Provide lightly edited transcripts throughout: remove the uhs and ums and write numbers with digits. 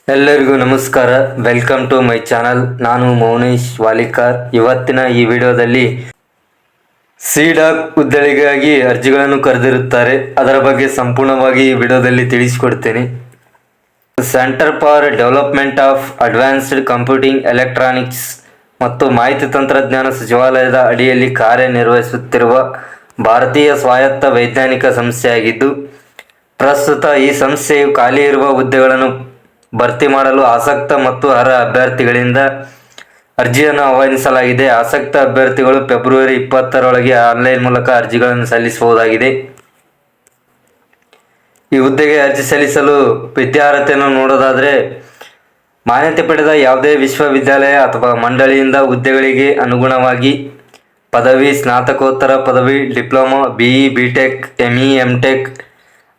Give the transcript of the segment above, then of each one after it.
ಎಲ್ಲರಿಗೂ ನಮಸ್ಕಾರ. Welcome to my channel. ನಾನು ಮೌನೇಶ್ ವಾಲಿಕಾರ್. ಇವತ್ತಿನ ಈ ವಿಡಿಯೋದಲ್ಲಿ ಸಿಡಾಕ್ ಹುದ್ದೆಗಳಿಗಾಗಿ ಅರ್ಜಿಗಳನ್ನು ಕರೆದಿರುತ್ತಾರೆ. ಅದರ ಬಗ್ಗೆ ಸಂಪೂರ್ಣವಾಗಿ ಈ ವಿಡಿಯೋದಲ್ಲಿ ತಿಳಿಸಿಕೊಡ್ತೇನೆ. Centre for development of advanced computing electronics ಮತ್ತು ಮಾಹಿತಿ ತಂತ್ರಜ್ಞಾನ ಸಚಿವಾಲಯದ ಅಡಿಯಲ್ಲಿ ಕಾರ್ಯನಿರ್ವಹಿಸುತ್ತಿರುವ ಭಾರತೀಯ ಸ್ವಾಯತ್ತ ವೈಜ್ಞಾನಿಕ ಸಂಸ್ಥೆಯಾಗಿದ್ದು, ಪ್ರಸ್ತುತ ಈ ಸಂಸ್ಥೆಯು ಖಾಲಿ ಇರುವ ಹುದ್ದೆಗಳನ್ನು ಭರ್ತಿ ಮಾಡಲು ಆಸಕ್ತ ಮತ್ತು ಅರ್ಹ ಅಭ್ಯರ್ಥಿಗಳಿಂದ ಅರ್ಜಿಯನ್ನು ಆಹ್ವಾನಿಸಲಾಗಿದೆ. ಆಸಕ್ತ ಅಭ್ಯರ್ಥಿಗಳು ಫೆಬ್ರವರಿ 20ರೊಳಗೆ ಆನ್ಲೈನ್ ಮೂಲಕ ಅರ್ಜಿಗಳನ್ನು ಸಲ್ಲಿಸಬಹುದಾಗಿದೆ. ಈ ಹುದ್ದೆಗೆ ಅರ್ಜಿ ಸಲ್ಲಿಸಲು ವಿದ್ಯಾರ್ಹತೆಯನ್ನು ನೋಡೋದಾದರೆ, ಮಾನ್ಯತೆ ಪಡೆದ ಯಾವುದೇ ವಿಶ್ವವಿದ್ಯಾಲಯ ಅಥವಾ ಮಂಡಳಿಯಿಂದ ಹುದ್ದೆಗಳಿಗೆ ಅನುಗುಣವಾಗಿ ಪದವಿ, ಸ್ನಾತಕೋತ್ತರ ಪದವಿ, diploma, BE, BTech, ME, MTech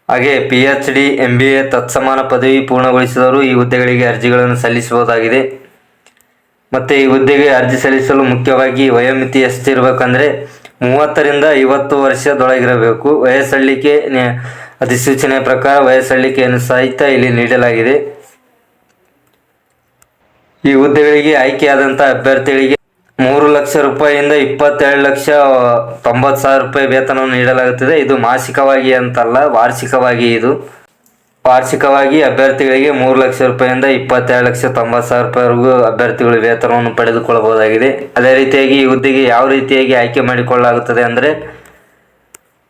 ಹಾಗೆ PhD, MBA ತತ್ಸಮಾನ ಪದವಿ ಪೂರ್ಣಗೊಳಿಸಿದವರು ಈ ಹುದ್ದೆಗಳಿಗೆ ಅರ್ಜಿಗಳನ್ನು ಸಲ್ಲಿಸಬಹುದಾಗಿದೆ. ಮತ್ತು ಈ ಹುದ್ದೆಗೆ ಅರ್ಜಿ ಸಲ್ಲಿಸಲು ಮುಖ್ಯವಾಗಿ ವಯೋಮಿತಿ ಎಷ್ಟಿರಬೇಕಂದ್ರೆ 30ರಿಂದ 50 ವರ್ಷದೊಳಗಿರಬೇಕು. ವಯಸ್ಸಳ್ಳಿಕೆ ಅಧಿಸೂಚನೆಯ ಪ್ರಕಾರ ವಯಸ್ಸಳ್ಳಿಕೆಯನ್ನು ಸಹಿತ ಇಲ್ಲಿ ನೀಡಲಾಗಿದೆ. ಈ ಹುದ್ದೆಗಳಿಗೆ ಆಯ್ಕೆಯಾದಂಥ ಅಭ್ಯರ್ಥಿಗಳಿಗೆ 3 ಲಕ್ಷ ರೂಪಾಯಿಯಿಂದ 22,90,000 ರೂಪಾಯಿ ವೇತನವನ್ನು ನೀಡಲಾಗುತ್ತದೆ. ಇದು ಮಾಸಿಕವಾಗಿ ಅಂತಲ್ಲ, ವಾರ್ಷಿಕವಾಗಿ. ವಾರ್ಷಿಕವಾಗಿ ಅಭ್ಯರ್ಥಿಗಳಿಗೆ 3 ಲಕ್ಷ ರೂಪಾಯಿಯಿಂದ 22,90,000 ರೂಪಾಯಿವರೆಗೂ ಅಭ್ಯರ್ಥಿಗಳು ವೇತನವನ್ನು ಪಡೆದುಕೊಳ್ಳಬಹುದಾಗಿದೆ. ಅದೇ ರೀತಿಯಾಗಿ ಈ ಹುದ್ದೆಗೆ ಯಾವ ರೀತಿಯಾಗಿ ಆಯ್ಕೆ ಮಾಡಿಕೊಳ್ಳಲಾಗುತ್ತದೆ ಅಂದರೆ,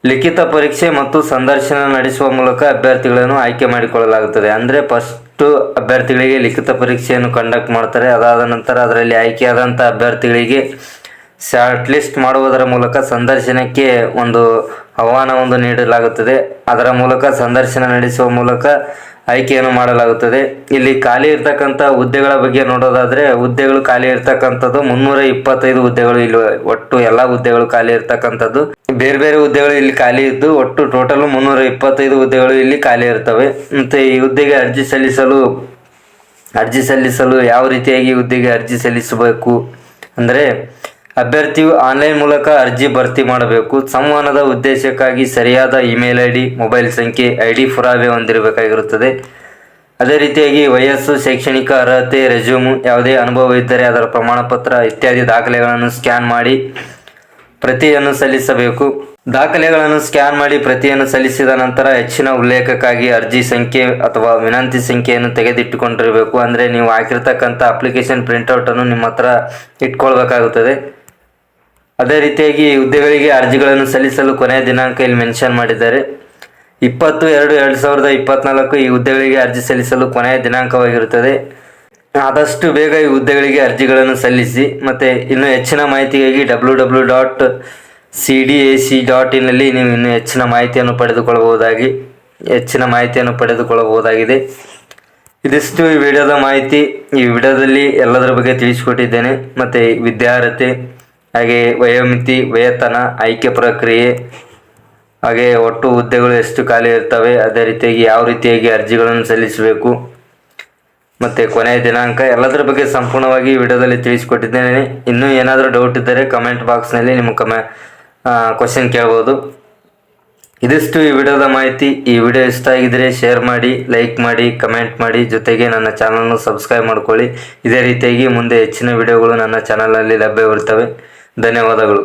ಲಿಖಿತ ಪರೀಕ್ಷೆ ಮತ್ತು ಸಂದರ್ಶನ ನಡೆಸುವ ಮೂಲಕ ಅಭ್ಯರ್ಥಿಗಳನ್ನು ಆಯ್ಕೆ ಮಾಡಿಕೊಳ್ಳಲಾಗುತ್ತದೆ. ಅಂದರೆ ಫಸ್ಟು ಅಭ್ಯರ್ಥಿಗಳಿಗೆ ಲಿಖಿತ ಪರೀಕ್ಷೆಯನ್ನು ಕಂಡಕ್ಟ್ ಮಾಡ್ತಾರೆ. ಅದಾದ ನಂತರ ಅದರಲ್ಲಿ ಆಯ್ಕೆಯಾದಂಥ ಅಭ್ಯರ್ಥಿಗಳಿಗೆ ಶಾರ್ಟ್ ಲಿಸ್ಟ್ ಮಾಡುವುದರ ಮೂಲಕ ಸಂದರ್ಶನಕ್ಕೆ ಆಹ್ವಾನವನ್ನು ನೀಡಲಾಗುತ್ತದೆ. ಅದರ ಮೂಲಕ ಸಂದರ್ಶನ ನಡೆಸುವ ಮೂಲಕ ಆಯ್ಕೆಯನ್ನು ಮಾಡಲಾಗುತ್ತದೆ. ಇಲ್ಲಿ ಖಾಲಿ ಇರ್ತಕ್ಕಂಥ ಹುದ್ದೆಗಳ ಬಗ್ಗೆ ನೋಡೋದಾದರೆ, ಹುದ್ದೆಗಳು ಖಾಲಿ ಇರ್ತಕ್ಕಂಥದ್ದು 325 ಹುದ್ದೆಗಳು. ಇಲ್ಲಿ ಒಟ್ಟು ಎಲ್ಲ ಹುದ್ದೆಗಳು ಖಾಲಿ ಇರ್ತಕ್ಕಂಥದ್ದು. ಬೇರೆ ಬೇರೆ ಹುದ್ದೆಗಳು ಇಲ್ಲಿ ಖಾಲಿ ಇದ್ದು ಒಟ್ಟು ಟೋಟಲ್ 325 ಹುದ್ದೆಗಳು ಇಲ್ಲಿ ಖಾಲಿ ಇರ್ತವೆ. ಮತ್ತು ಈ ಹುದ್ದೆಗೆ ಅರ್ಜಿ ಸಲ್ಲಿಸಲು ಯಾವ ರೀತಿಯಾಗಿ ಹುದ್ದೆಗೆ ಅರ್ಜಿ ಸಲ್ಲಿಸಬೇಕು ಅಂದರೆ, ಅಭ್ಯರ್ಥಿಯು ಆನ್ಲೈನ್ ಮೂಲಕ ಅರ್ಜಿ ಭರ್ತಿ ಮಾಡಬೇಕು. ಸಂವಹನದ ಉದ್ದೇಶಕ್ಕಾಗಿ ಸರಿಯಾದ ಇಮೇಲ್ ID, ಮೊಬೈಲ್ ಸಂಖ್ಯೆ, ID ಪುರಾವೆ ಹೊಂದಿರಬೇಕಾಗಿರುತ್ತದೆ. ಅದೇ ರೀತಿಯಾಗಿ ವಯಸ್ಸು, ಶೈಕ್ಷಣಿಕ ಅರ್ಹತೆ, ರೆಸ್ಯೂಮ್, ಯಾವುದೇ ಅನುಭವ ಇದ್ದರೆ ಅದರ ಪ್ರಮಾಣಪತ್ರ ಇತ್ಯಾದಿ ದಾಖಲೆಗಳನ್ನು ಸ್ಕ್ಯಾನ್ ಮಾಡಿ ಪ್ರತಿಯನ್ನು ಸಲ್ಲಿಸಬೇಕು. ದಾಖಲೆಗಳನ್ನು ಸ್ಕ್ಯಾನ್ ಮಾಡಿ ಪ್ರತಿಯನ್ನು ಸಲ್ಲಿಸಿದ ನಂತರ ಹೆಚ್ಚಿನ ಉಲ್ಲೇಖಕ್ಕಾಗಿ ಅರ್ಜಿ ಸಂಖ್ಯೆ ಅಥವಾ ವಿನಂತಿ ಸಂಖ್ಯೆಯನ್ನು ತೆಗೆದಿಟ್ಟುಕೊಂಡಿರಬೇಕು. ಅಂದರೆ ನೀವು ಹಾಕಿರ್ತಕ್ಕಂಥ ಅಪ್ಲಿಕೇಶನ್ ಪ್ರಿಂಟೌಟನ್ನು ನಿಮ್ಮ ಹತ್ರ ಇಟ್ಕೊಳ್ಬೇಕಾಗುತ್ತದೆ. ಅದೇ ರೀತಿಯಾಗಿ ಹುದ್ದೆಗಳಿಗೆ ಅರ್ಜಿಗಳನ್ನು ಸಲ್ಲಿಸಲು ಕೊನೆಯ ದಿನಾಂಕ ಇಲ್ಲಿ ಮೆನ್ಷನ್ ಮಾಡಿದ್ದಾರೆ. 20/2/2024 ಈ ಹುದ್ದೆಗಳಿಗೆ ಅರ್ಜಿ ಸಲ್ಲಿಸಲು ಕೊನೆಯ ದಿನಾಂಕವಾಗಿರುತ್ತದೆ. ಆದಷ್ಟು ಬೇಗ ಈ ಹುದ್ದೆಗಳಿಗೆ ಅರ್ಜಿಗಳನ್ನು ಸಲ್ಲಿಸಿ. ಮತ್ತು ಇನ್ನೂ ಹೆಚ್ಚಿನ ಮಾಹಿತಿಗಾಗಿ www.cdac.in ನಲ್ಲಿ ನೀವು ಇನ್ನೂ ಹೆಚ್ಚಿನ ಮಾಹಿತಿಯನ್ನು ಪಡೆದುಕೊಳ್ಳಬಹುದಾಗಿದೆ. ಇದಿಷ್ಟು ಈ ವಿಡಿಯೋದ ಮಾಹಿತಿ. ಈ ವಿಡಿಯೋದಲ್ಲಿ ಎಲ್ಲದರ ಬಗ್ಗೆ ತಿಳಿಸಿಕೊಟ್ಟಿದ್ದೇನೆ. ಮತ್ತು ವಿದ್ಯಾರ್ಹತೆ, ಹಾಗೆ ವಯೋಮಿತಿ, ವೇತನ, ಆಯ್ಕೆ ಪ್ರಕ್ರಿಯೆ, ಹಾಗೆ ಒಟ್ಟು ಹುದ್ದೆಗಳು ಎಷ್ಟು ಖಾಲಿ ಇರ್ತವೆ, ಅದೇ ರೀತಿಯಾಗಿ ಯಾವ ರೀತಿಯಾಗಿ ಅರ್ಜಿಗಳನ್ನು ಸಲ್ಲಿಸಬೇಕು ಮತ್ತು ಕೊನೆಯ ದಿನಾಂಕ, ಎಲ್ಲದರ ಬಗ್ಗೆ ಸಂಪೂರ್ಣವಾಗಿ ವಿಡಿಯೋದಲ್ಲಿ ತಿಳಿಸಿಕೊಟ್ಟಿದ್ದೇನೆ. ಇನ್ನೂ ಏನಾದರೂ ಡೌಟ್ ಇದ್ದರೆ ಕಮೆಂಟ್ ಬಾಕ್ಸ್ನಲ್ಲಿ ನಿಮ್ಮ ಕ್ವಶನ್ ಕೇಳ್ಬೋದು. ಇದಿಷ್ಟು ಈ ವಿಡಿಯೋದ ಮಾಹಿತಿ. ಈ ವಿಡಿಯೋ ಇಷ್ಟ ಆಗಿದ್ದರೆ ಶೇರ್ ಮಾಡಿ, ಲೈಕ್ ಮಾಡಿ, ಕಮೆಂಟ್ ಮಾಡಿ, ಜೊತೆಗೆ ನನ್ನ ಚಾನಲ್ನ ಸಬ್ಸ್ಕ್ರೈಬ್ ಮಾಡ್ಕೊಳ್ಳಿ. ಇದೇ ರೀತಿಯಾಗಿ ಮುಂದೆ ಹೆಚ್ಚಿನ ವಿಡಿಯೋಗಳು ನನ್ನ ಚಾನಲಲ್ಲಿ ಲಭ್ಯವಿರ್ತವೆ. ಧನ್ಯವಾದಗಳು.